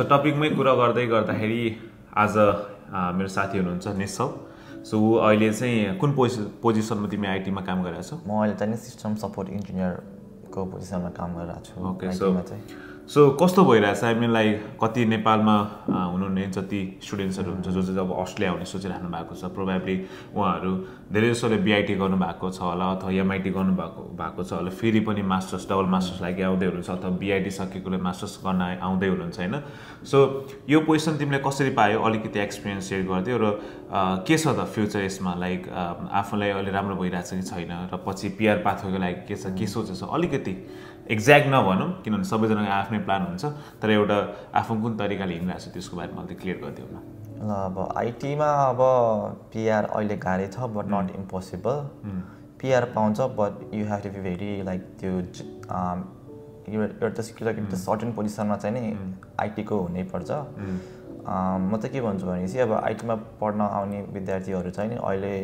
So टपिकमै कुरा गर्दै गर्दाखेरि आज मेरो साथी हुनुहुन्छ निश्चल। सो अहिले चाहिँ कुन पोजिसनमा तिमी आइटीमा काम गरिरहेको छौ? म अहिले चाहिँ सिस्टम सपोर्ट इन्जिनियरको पोजिसनमा काम गरिरहेको छु। ओके, सो कस्तो भइरहेछ? आई मिन लाइक कति नेपालमा हुनुहुने जति स्टुडेन्ट्सहरू हुन्छ जो चाहिँ अब अस्ट्रेलिया आउने सोचिराख्नु भएको छ, प्रोभाब्ली उहाँहरू धेरै जसोले बिआइटी गर्नुभएको छ होला अथवा एमआइटी गर्नुभएको छ होला, फेरि पनि मास्टर्स डबल मास्टर्स लागि आउँदै हुनुहुन्छ अथवा बिआइटी सकेकोले मास्टर्स गर्न आउँदै हुनुहुन्छ होइन। सो यो पोजिसन तिमीले कसरी पायो? अलिकति एक्सपिरियन्स सेयर गरिदियो र के छ त फ्युचर यसमा, लाइक आफूलाई अहिले राम्रो भइरहेछ कि छैन र पछि पिआर पाथवेको लागि के छ, के सोचेछ? अलिकति एक्ज्याक्ट नभनौँ किनभने सबैजनाको आफ्नै प्लान हुन्छ, तर एउटा आफू कुन तरिकाले हिँडिरहेको छ त्यसको बारेमा अलिकति क्लियर गरिदिउँ न। ल अब आइटीमा अब पिआर अहिले गाह्रै छ बट नट इम्पोसिबल। पिआर पाउँछ but you have to be very like त्यो एउटा सर्टेन पोजिसनमा चाहिँ नि आइटीको हुनैपर्छ। म त के भन्छु भनेपछि अब आइटीमा पढ्न आउने विद्यार्थीहरू चाहिँ नि अहिले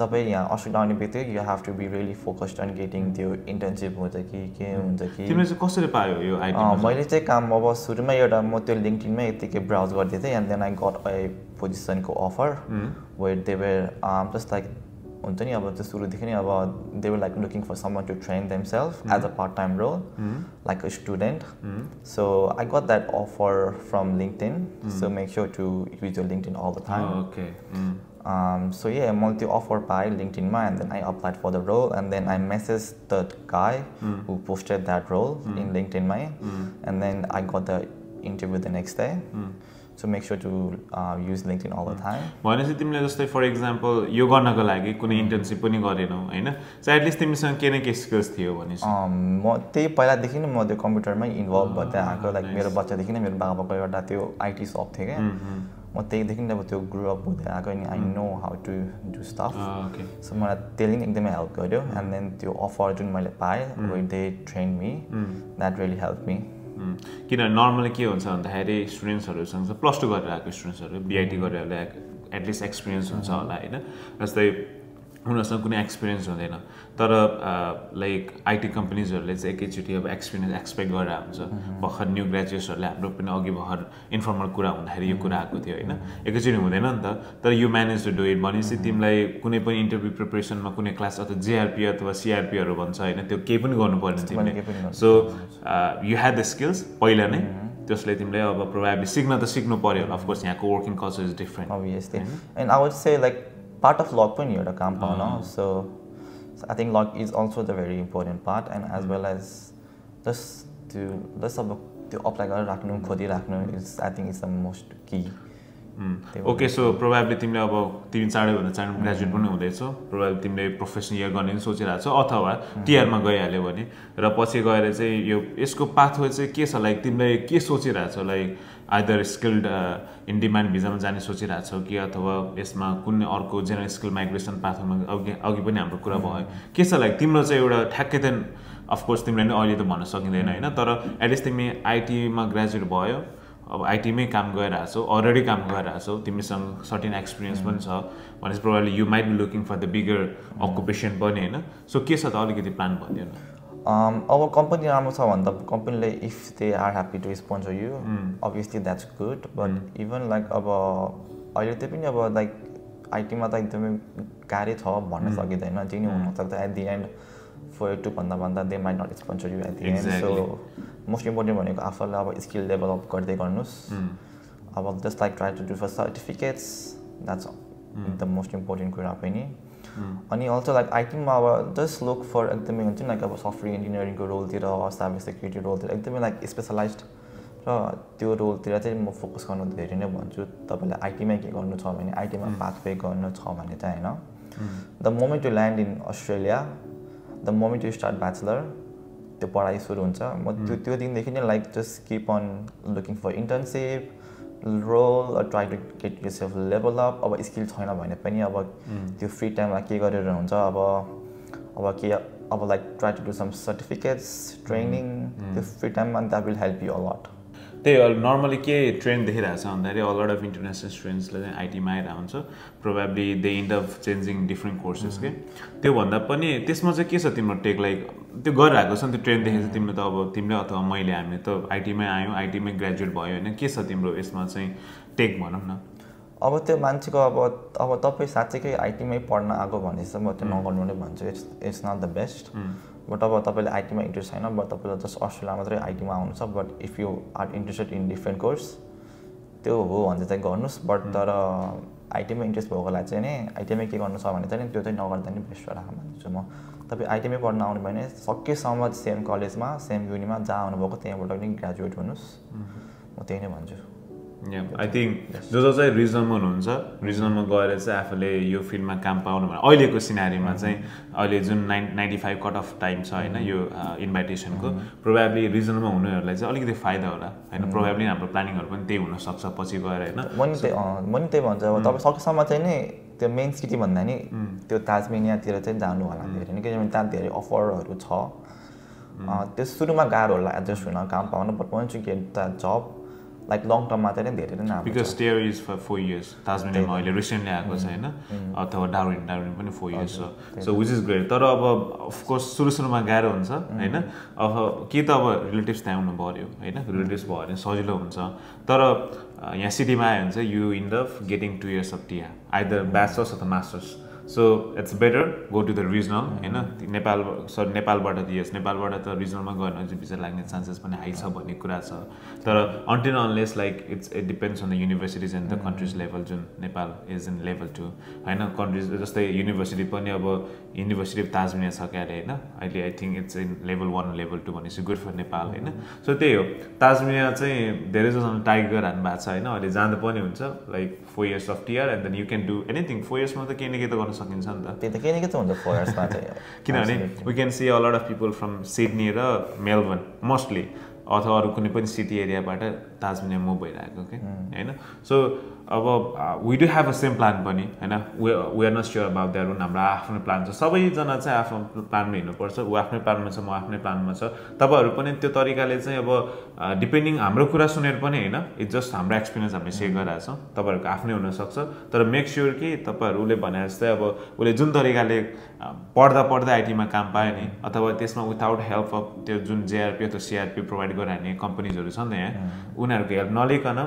तपाईँ यहाँ अस्ट्रेलिया आउने बित्तिकै you have to be really focused on getting त्यो इन्टर्नसिप हुन्छ कि के हुन्छ कि। तिमीले चाहिँ कसरी पायो यो आइटीमा? मैले चाहिँ काम अब सुरुमै एउटा म त्यो लिङ्क्डइनमै यत्तिकै ब्राउज गर्दै थिएँ and then I got a पोजिसनको offer where they were just like हुन्छ नि अब त्यो सुरुदेखि नै अब they were like looking for someone to train themselves as a part time role like a student. So I got that offer from LinkedIn. So make sure to use your LinkedIn all the time. So yeah, मैले त्यो offer पाएँ लिङ्क्डइनमा and then I applied for the role and then I message the guy who posted that role in लिङ्क्डइनमै and then I got the interview the next day. So make sure to use LinkedIn all the time. भनेपछि तिमीले जस्तै for example यो गर्नको लागि कुनै internship पनि गरेनौ होइन, सो एटलिस्ट तिमीसँग के न के स्किल्स थियो भनेपछि? म त्यही पहिलादेखि नै म त्यो कम्प्युटरमै इन्भल्भ भएर आएको। लाइक मेरो बच्चादेखि नै मेरो बाबाको एउटा त्यो आइटी सप थियो क्या, म त्यहीदेखि अब त्यो ग्रो अप हुँदै आएको नि I know how to do stuff. So मलाई त्यसले नि एकदमै हेल्प गर्यो एन्ड देन त्यो अफर जुन मैले पाएँ where they train me that really help me. किनभने नर्मली के हुन्छ भन्दाखेरि स्टुडेन्ट्सहरूसँग प्लस टू गरेर आएको स्टुडेन्ट्सहरू बिआइटी गरेर एटलिस्ट एक्सपिरियन्स हुन्छ होला होइन, जस्तै उनीहरूसँग कुनै एक्सपिरियन्स हुँदैन, तर लाइक आइटी कम्पनीजहरूले चाहिँ एकैचोटि अब एक्सपिरियन्स एक्सपेक्ट गरेर हुन्छ। भर्खर न्यू ग्रेजुएट्सहरूले हाम्रो पनि अघि भर्खर इन्फर्मल कुरा हुँदाखेरि यो कुरा आएको थियो होइन, एकैचोटि हुँदैन नि त, तर you manage to do it. भनेपछि तिमीलाई कुनै पनि इन्टरभ्यू प्रिपरेसनमा कुनै क्लास अथवा जेआरपी अथवा सिआरपीहरू भन्छ होइन, त्यो केही पनि गर्नु पर्दैन तिमीले। So you had the skills पहिला नै, त्यसले तिमीले अब प्रोभाब्ली सिक्न त सिक्नु पर्यो होला। अफकोर्स यहाँको working culture is different obviously and I would say like part of luck पनि एउटा काम पाउन। So I think luck is also the very important part and as well as just अब त्यो अप्लाई गरेर राख्नु खोजिराख्नु is I think is the most key. Okay, so probably तिमीले अब तिमी चाँडैभन्दा चाँडो ग्रेजुएट पनि हुँदैछौ, प्रोभाब्ली तिमीले प्रोफेसनल इयर गर्ने पनि सोचिरहेको छौ अथवा टिआरमा गइहाल्यो भने र पछि गएर चाहिँ यो यसको पाथवे चाहिँ के छ? लाइक तिमीले के सोचिरहेको छौ? Like either skilled in demand भिजामा जाने सोचिरहेको छौ कि अथवा यसमा कुनै अर्को जेनरल स्किल माइग्रेसन पाथवेमा अघि पनि हाम्रो कुरा भयो के छ? लाइक तिम्रो चाहिँ एउटा ठ्याक्कै त अफकोर्स तिमीले नै अहिले त भन्न सकिँदैन होइन, तर एटलिस्ट तिमी आइटीमा ग्रेजुएट भयो, अब आइटीमै काम गरिरहेको छौ, अलरेडी काम गरिरहेको छौ, तिमीसँग सर्टेन एक्सपिरियन्स पनि छ भनेपछि probably you might be looking for the bigger occupation पनि होइन। सो के छ त अलिकति प्लान भनिदियो न। अब कम्पनी राम्रो छ भने त कम्पनीले if they are happy to sponsor you obviously that's good, but even like अब अहिले त्यो पनि अब लाइक आइटीमा त एकदमै गाह्रै छ भन्न सकिँदैन, जे नि हुनसक्छ at the end for two भन्दा they might not sponsor you at the end. So most important भनेको आफूलाई अब स्किल डेभलप गर्दै गर्नुहोस्। अब just like try to do for certificates, that's the most important कुरा पनि। अनि अल्सो लाइक आइटीमा अब जस्ट लुक फर एकदमै हुन्छ नि लाइक अब सफ्टवेयर इन्जिनियरिङको रोलतिर साइबर सेक्युरिटी रोलतिर एकदमै लाइक स्पेसलाइज्ड र त्यो रोलतिर चाहिँ म फोकस गर्नु धेरै नै भन्छु। तपाईँलाई आइटीमै के गर्नु छ भने आइटीमा पाथवे गर्नु छ भने चाहिँ होइन, the moment you land in Australia, the moment you start bachelor त्यो पढाइ सुरु हुन्छ। म त्यो दिनदेखि नै like just keep on looking for internship role, try to get yourself level up. अब स्किल छैन भने पनि अब त्यो फ्री टाइममा के गरेर हुन्छ, अब like try to do some certificates training त्यो फ्री टाइममा, that will help you a lot. त्यही नर्मली के ट्रेन्ड देखिरहेको छ भन्दाखेरि अ लट अफ इन्टरनेसनल स्टुडेन्ट्सले चाहिँ आइटीमा आइरहेको हुन्छ probably they end of changing different courses के त्योभन्दा पनि त्यसमा चाहिँ के छ तिम्रो टेक लाइक त्यो गरिरहेको छ नि त्यो ट्रेन्ड देखेको छ तिमीले त अब तिमीले अथवा मैले हामी त आइटीमै आयौँ आइटीमै ग्रेजुएट भयो होइन के छ तिम्रो यसमा चाहिँ टेक भनौँ न अब त्यो मान्छेको अब तपाईँ साँच्चैकै आइटीमै पढ्न आएको भने चाहिँ म त्यो नगर्नु नै भन्छु it's not the best but अब तपाईँले आइटीमा इन्ट्रेस्ट छैन बट तपाईँलाई जस्ट अस्ट्रेलिया मात्रै आइटीमा आउनु छ but if you are interested in different course त्यो हो भने चाहिँ गर्नुहोस् बट तर आइटीमा इन्ट्रेस्ट भएकोलाई चाहिँ नि आइटीमै के गर्नु छ भने चाहिँ त्यो चाहिँ नगर्दा नि बेस्ट होला भन्छु म तपाईँ आइटीमै पढ्न आउनु भने सकेसम्म सेम कलेजमा सेम युनिमा जहाँ आउनुभएको त्यहाँबाट पनि ग्रेजुएट हुनुहोस् म त्यही नै भन्छु आई थिङ्क जो चाहिँ रिजनल हुनुहुन्छ रिजनलमा गएर चाहिँ आफूले यो फिल्डमा काम पाउनु भने अहिलेको सिनारीमा चाहिँ अहिले जुन 95 कट अफ टाइम छ होइन यो इन्भाइटेसनको प्रोबेबली रिजनलमा हुनेहरूलाई चाहिँ अलिकति फाइदा होला होइन प्रोबेबली हाम्रो प्लानिङहरू पनि त्यही हुनसक्छ पछि गएर होइन म नि त्यही भन्छु अब तपाईँ सकेसम्म चाहिँ नि त्यो मेन सिटी भन्दा नि त्यो ताजमेनियातिर चाहिँ जानु होला धेरै नै किनभने त्यहाँ धेरै अफरहरू छ त्यो सुरुमा गाह्रो होला एडजस्ट हुन काम पाउन but once you get the job like long टर्ममा चाहिँ धेरै नै राम्रो because stay is for 4 years ताजमेनियामा अहिले रिसेन्टली आएको छ होइन अथवा डार्विन पनि 4 years छ सो विच इज ग्रेट तर अब अफकोर्स सुरुमा गाह्रो हुन्छ होइन अब के त अब रिलेटिभ्स त्यहाँ आउनु पऱ्यो होइन रिलेटिभ्स भयो भने सजिलो हुन्छ तर यहाँ सिटीमा आयो भने चाहिँ you end up getting 2 years of टिया आइदर ब्याचलर्स अथवा masters so it's better go to the regional होइन नेपालबाट नेपालबाट त रिजनलमा गयो भने चाहिँ भिजा लाग्ने चान्सेस पनि हाई छ भन्ने कुरा छ तर until unless like it depends on the universities and the countries level जुन नेपाल इज इन लेभल 2 होइन कन्ट्रिज जस्तै युनिभर्सिटी पनि अब युनिभर्सिटी ताजमेनिया छ क्यारे होइन अहिले I think it's in level 1 level 2 भनेपछि गुड फर नेपाल होइन सो त्यही हो ताजमेनिया चाहिँ धेरैजनाले टाइगर हान्नु भएको छ होइन अहिले जाँदा पनि हुन्छ like 4 years of tier and then you can do anything 4 yearsमा त केही न केही त गर्न सकिन्छ नि त त्यही त केही न केही त हुन्छ 4 yearsमा चाहिँ किनभने we can see a lot of people from Sydney र मेलबर्न मोस्टली अथवा अरू कुनै पनि सिटी एरियाबाट ताजमेनिया मुभ भइरहेको कि होइन सो अब we do have a same plan पनि होइन we are not sure about that रुन हाम्रो आफ्नो प्लान छ सबैजना चाहिँ आफ्नो प्लानमा हिँड्नुपर्छ ऊ आफ्नै प्लानमा छ म आफ्नै प्लानमा छ तपाईँहरू पनि त्यो तरिकाले चाहिँ अब डिपेन्डिङ हाम्रो कुरा सुनेर पनि होइन इट्स जस्ट हाम्रो एक्सपिरियन्स हामीले सेयर गरिरहेको छौँ तपाईँहरूको आफ्नै हुनसक्छ तर मेक स्योर कि तपाईँहरूले भने जस्तै अब उसले जुन तरिकाले पढ्दा आइटीमा काम पायो नि अथवा त्यसमा विदाउट हेल्प अफ त्यो जुन जेआरपी अथवा सिआरपी प्रोभाइड गरिरहने कम्पनीजहरू छन् नि यहाँ उनीहरूको हेल्प नलिकन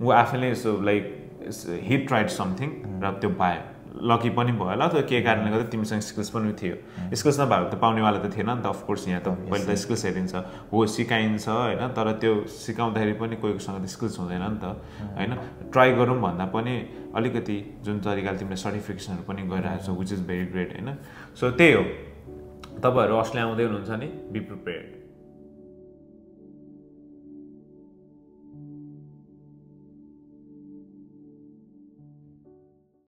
ऊ आफैले यसो लाइक हिट ट्राइड समथिङ र त्यो पायो लकी पनि भयो होला अथवा के कारणले गर्दा तिमीसँग स्किल्स पनि थियो स्किल्स नभएको त पाउनेवाला त थिएन नि त अफकोर्स यहाँ त पहिले त स्किल्स हेरिन्छ हो सिकाइन्छ होइन तर त्यो सिकाउँदाखेरि पनि कोहीसँग त स्किल्स हुँदैन नि त होइन ट्राई गरौँ भन्दा पनि अलिकति जुन तरिकाले तिमीले सर्टिफिकेसनहरू पनि गरिरहेको छौ विच इज भेरी ग्रेट होइन सो त्यही हो तपाईँहरू अस्ट्रेलिया आउँदै हुनुहुन्छ नि बी प्रिपेयर्ड